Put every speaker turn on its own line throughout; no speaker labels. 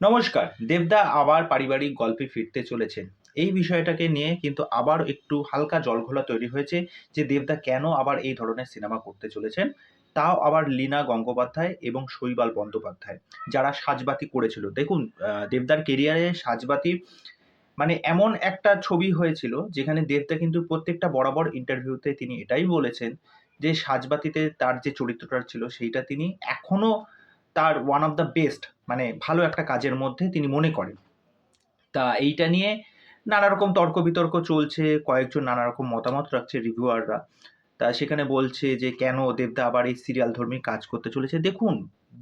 নমস্কার। দেবদা আবার পারিবারিক গল্পে ফিরতে চলেছেন। এই বিষয়টাকে নিয়ে কিন্তু আবার একটু হালকা জলঘোলা তৈরি হয়েছে যে দেবদা কেন আবার এই ধরনের সিনেমা করতে চলেছেন। তাও আবার লীনা গঙ্গোপাধ্যায় এবং শৈবাল বন্দ্যোপাধ্যায় যারা সাজবাতি করেছিল। দেখুন দেবদার কেরিয়ারে সাজবাতি মানে এমন একটা ছবি হয়েছিল যেখানে দেবদা কিন্তু প্রত্যেকটা বরাবর ইন্টারভিউতে তিনি এটাই বলেছেন যে সাজবাতিতে তার যে চরিত্রটা ছিল সেইটা তিনি এখনো তার ওয়ান অফ দ্য বেস্ট মানে ভালো একটা কাজের মধ্যে তিনি মনে করেন। তা এইটা নিয়ে নানা রকম তর্ক-বিতর্ক চলছে। কয়েকজন নানা রকম মতামত রাখছে রিভিউয়াররা। তা সেখানে বলছে যে কেন দেবদা আবার এই সিরিয়ালধর্মী কাজ করতে চলেছে। দেখুন,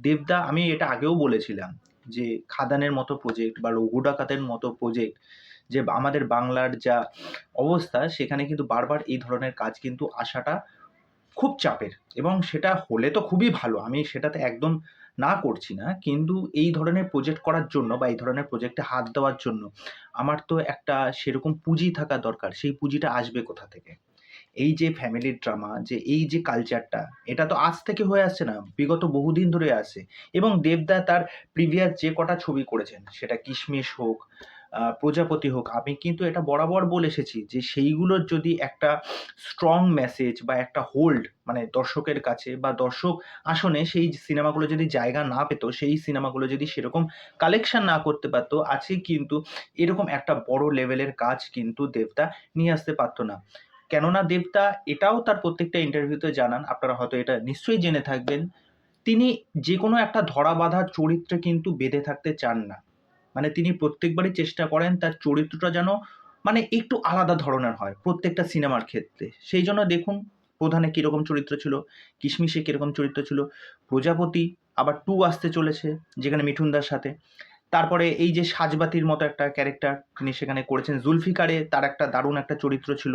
দেবদা আমি এটা আগেও বলেছিলাম যে খাদানের মতো প্রজেক্ট বা রঘু ডাকাতের মতো প্রজেক্ট যে আমাদের বাংলার যা অবস্থা সেখানে কিন্তু বারবার এই ধরনের কাজ কিন্তু আসাটা খুব চাপের এবং সেটা হলে তো খুবই ভালো। আমি সেটাতে একদম না করছি না। কিন্তু এই ধরনের প্রজেক্ট করার জন্য বা এই ধরনের প্রজেক্টে হাত দেওয়ার জন্য আমার তো একটা সেরকম পুঁজি থাকা দরকার। সেই পুঁজিটা আসবে কোথা থেকে? এই যে ফ্যামিলি ড্রামা যে এই যে কালচারটা এটা তো আজ থেকে হয়ে আসছে না। বিগত বহুদিন ধরে আছে এবং দেবদা তার প্রিভিয়াস যে কটা ছবি করেছেন সেটা 'কিশমিশ' হোক, 'প্রজাপতি' হোক আমি কিন্তু এটা বরাবর বলে এসেছি যে সেইগুলোর যদি একটা স্ট্রং মেসেজ বা একটা হোল্ড মানে দর্শকের কাছে বা দর্শক আসনে সেই সিনেমাগুলো যদি জায়গা না পেত, সেই সিনেমাগুলো যদি সেরকম কালেকশন না করতে পারত, আজকে কিন্তু এরকম একটা বড় লেভেলের কাজ কিন্তু দেবদা নিয়ে আসতে পারত না। কেননা দেবদা এটাও তার প্রত্যেকটা ইন্টারভিউতে জানান, আপনারা হয়তো এটা নিশ্চয়ই জেনে থাকবেন, তিনি যেকোনো একটা ধরা-বাঁধা চরিত্রে কিন্তু বেঁধে থাকতে চান না। মানে তিনি প্রত্যেকবারই চেষ্টা করেন তার চরিত্রটা যেন মানে একটু আলাদা ধরনের হয় প্রত্যেকটা সিনেমার ক্ষেত্রে। সেইজন্য দেখুন 'প্রধানে' কিরকম চরিত্র ছিল, 'কিশমিশে' কিরকম চরিত্র ছিল, 'প্রজাপতি' আবার 2 আসতে চলেছে যেখানে মিঠুন দার সাথে। তারপরে এই যে 'সাজবাতির' মতো একটা ক্যারেক্টার তিনি সেখানে করেছেন। 'জুলফিকারে' তার একটা দারুণ একটা চরিত্র ছিল।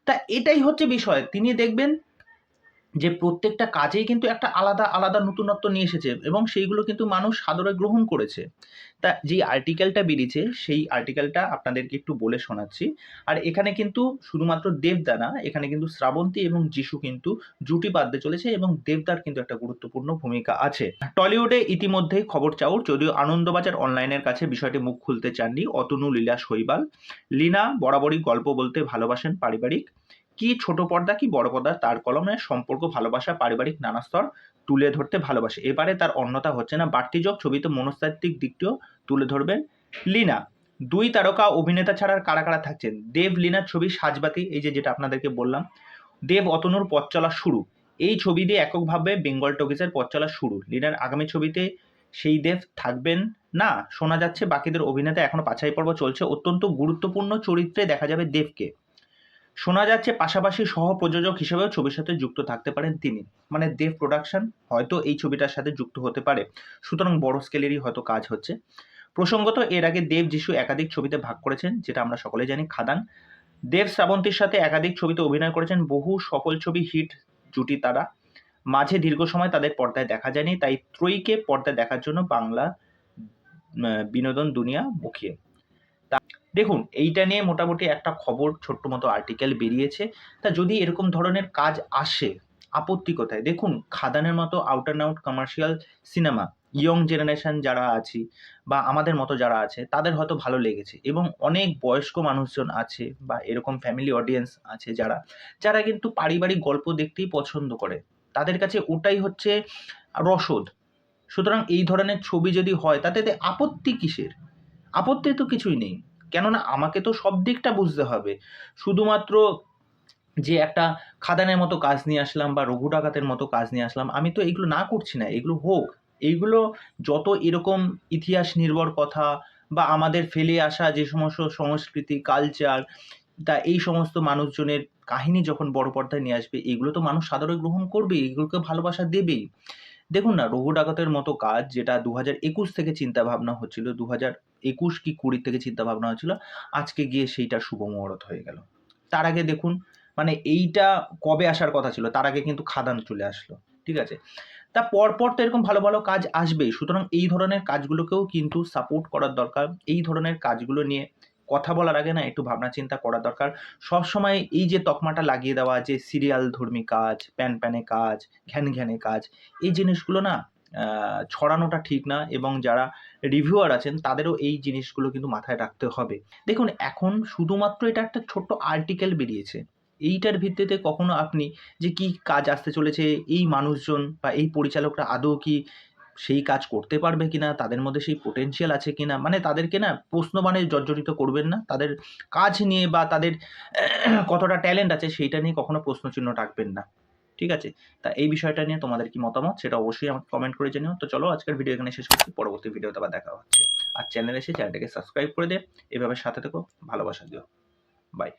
তা এটাই হচ্ছে বিষয়। তিনি দেখবেন যে প্রত্যেকটা কাজেই কিন্তু একটা আলাদা, আলাদা নতুনত্ব নিয়ে এসেছে এবং সেইগুলো কিন্তু মানুষ সাদরে গ্রহণ করেছে। তা যেই আর্টিকেলটা বেরিয়েছে, সেই আর্টিকেলটা আপনাদেরকে একটু বলে শোনাচ্ছি। আর এখানে কিন্তু শুধুমাত্র দেবদা না, এখানে কিন্তু শ্রাবন্তী এবং যিশু কিন্তু জুটি বাঁধতে চলেছে এবং দেবদার কিন্তু একটা গুরুত্বপূর্ণ ভূমিকা আছে। টলিউডে ইতিমধ্যেই খবর চাউর, যদিও আনন্দবাজার অনলাইনের কাছে বিষয়টি মুখ খুলতে চাননি অতনু লীলা শৈবাল। লীনা বরাবরই গল্প বলতে ভালোবাসেন পারিবারিক। কি ছোট পর্দা কি বড় পর্দা তার কলমে সম্পর্ক, ভালোবাসা, পারিবারিক নানা স্তর তুলে ধরতে ভালোবাসে। এবারে তার অন্যথা হচ্ছে না। বাড়তি যোগ ছবিতে মনস্তাত্ত্বিক দিকটিও তুলে ধরবেন লীনা। ২ তারকা অভিনেতা ছাড়া আর কারা, কারা থাকছেন? দেব লীনার ছবি 'সাজবাতি' এই যে যেটা আপনাদেরকে বললাম। দেব অতনুর পথ চলা শুরু। এই ছবি দিয়ে এককভাবে বেঙ্গল টকিজের পথ চলা শুরু। লীনার আগামী ছবিতে সেই দেব থাকবেন না। শোনা যাচ্ছে বাকিদের অভিনেতা এখনো বাছাই পর্ব চলছে। অত্যন্ত গুরুত্বপূর্ণ চরিত্রে দেখা যাবে দেবকে। শোনা যাচ্ছে পাশাপাশি সহ-প্রযোজক হিসেবেও ছবির সাথে যুক্ত থাকতে পারেন তিনি। মানে দেব প্রোডাকশন হয়তো এই ছবিটার সাথে যুক্ত হতে পারে। সুতরাং বড় স্কেলেরই হয়তো কাজ হচ্ছে। প্রসঙ্গত এর আগে দেব যিশু একাধিক ছবিতে ভাগ করেছেন যেটা আমরা সকলেই জানি 'খাদান'। দেব শ্রাবন্তীর সাথে একাধিক ছবিতে অভিনয় করেছেন। বহু সফল ছবি হিট জুটি তারা। মাঝে দীর্ঘ সময় তাদের পর্দায় দেখা যায়নি। তাই ত্রয়ীকে পর্দায় দেখার জন্য বাংলা বিনোদন দুনিয়া মুখিয়ে। দেখুন এইটা নিয়ে মোটামুটি একটা খবর ছোট্ট মতো আর্টিকেল বেরিয়েছে। তা যদি এরকম ধরনের কাজ আসে, আপত্তি কোথায়? দেখুন 'খাদানের' মতো out and out commercial cinema young generation যারা আছি বা আমাদের মতো যারা আছে তাদের হয়তো ভালো লেগেছে এবং অনেক বয়স্ক মানুষজন আছে বা এরকম ফ্যামিলি অডিয়েন্স আছে যারা কিন্তু পারিবারিক গল্প দেখতেই পছন্দ করে। তাদের কাছে ওটাই হচ্ছে রসদ। সুতরাং এই ধরনের ছবি যদি হয় তাতে আপত্তি কিসের? আপত্তি তো কিছুই নেই। কেননা আমাকে তো সব দিকটা বুঝতে হবে। শুধুমাত্র যে একটা খাদানের মতো কাজ নিয়ে আসলাম বা রঘু ডাকাতের মতো কাজ নিয়ে আসলাম, আমি তো এগুলো না করছি না। এগুলো হোক। এইগুলো যত এরকম ইতিহাস নির্ভর কথা বা আমাদের ফেলে আসা যে সমস্ত সংস্কৃতি, কালচার এই সমস্ত মানুষজনের কাহিনী যখন বড় পর্দায় নিয়ে আসবে, এগুলো তো মানুষ সাদরে গ্রহণ করবেই। এগুলোকে ভালোবাসা দেবেই। দেখুন না, রঘু ডাকাতের মতো কাজ যেটা ২০২১ থেকে চিন্তাভাবনা হচ্ছিল, ২০২১ কি ২০ থেকে চিন্তাভাবনা হচ্ছিল, আজকে গিয়ে সেইটা শুভ মুহূর্ত হয়ে গেল। তার আগে দেখুন, মানে এইটা কবে আসার কথা ছিল? তার আগে কিন্তু খাদান চলে আসলো। ঠিক আছে? তা পরপর তো এরকম ভালো, ভালো কাজ আসবেই। সুতরাং এই ধরনের কাজগুলোকেও কিন্তু সাপোর্ট করার দরকার। এই ধরনের কাজগুলো নিয়ে কথা বলার আগে না একটু ভাবনা চিন্তা করা দরকার। সবসময় এই যে তকমাটা লাগিয়ে দেওয়া যে সিরিয়াল ধর্মী কাজ, প্যান, প্যানে কাজ, ঘ্যান, ঘ্যানে কাজ, এই জিনিসগুলো না ছড়ানোটা ঠিক না, এবং যারা রিভিউয়ার আছেন তাদেরও এই জিনিসগুলো কিন্তু মাথায় রাখতে হবে। দেখুন, এখন শুধুমাত্র এটা একটা ছোট্ট আর্টিকেল বেরিয়েছে। এইটার ভিত্তিতে কখনো আপনি যে কি কাজ আসতে চলেছে, এই মানুষজন বা এই পরিচালকরা আদৌ কি সেই কাজ করতে পারবে কিনা, তাদের মধ্যে সেই পোটেনশিয়াল আছে কিনা, মানে তাদেরকে না প্রশ্নবাণে জর্জরিত করবেন না। তাদের কাজ নিয়ে বা তাদের কতটা ট্যালেন্ট আছে সেইটা নিয়ে কখনো প্রশ্নচিহ্ন রাখবেন না। ঠিক আছে? তা এই বিষয়টা নিয়ে তোমাদের কি মতামত সেটা অবশ্যই আমাকে কমেন্ট করে জানিও। তো চলো আজকের ভিডিও এখানে শেষ করছি। পরবর্তী ভিডিওতে আবার দেখা হচ্ছে। আর চ্যানেলে এসে চ্যানেলটাকে সাবস্ক্রাইব করে দে। এভাবে সাথে থেকো, ভালোবাসা দিও। বাই।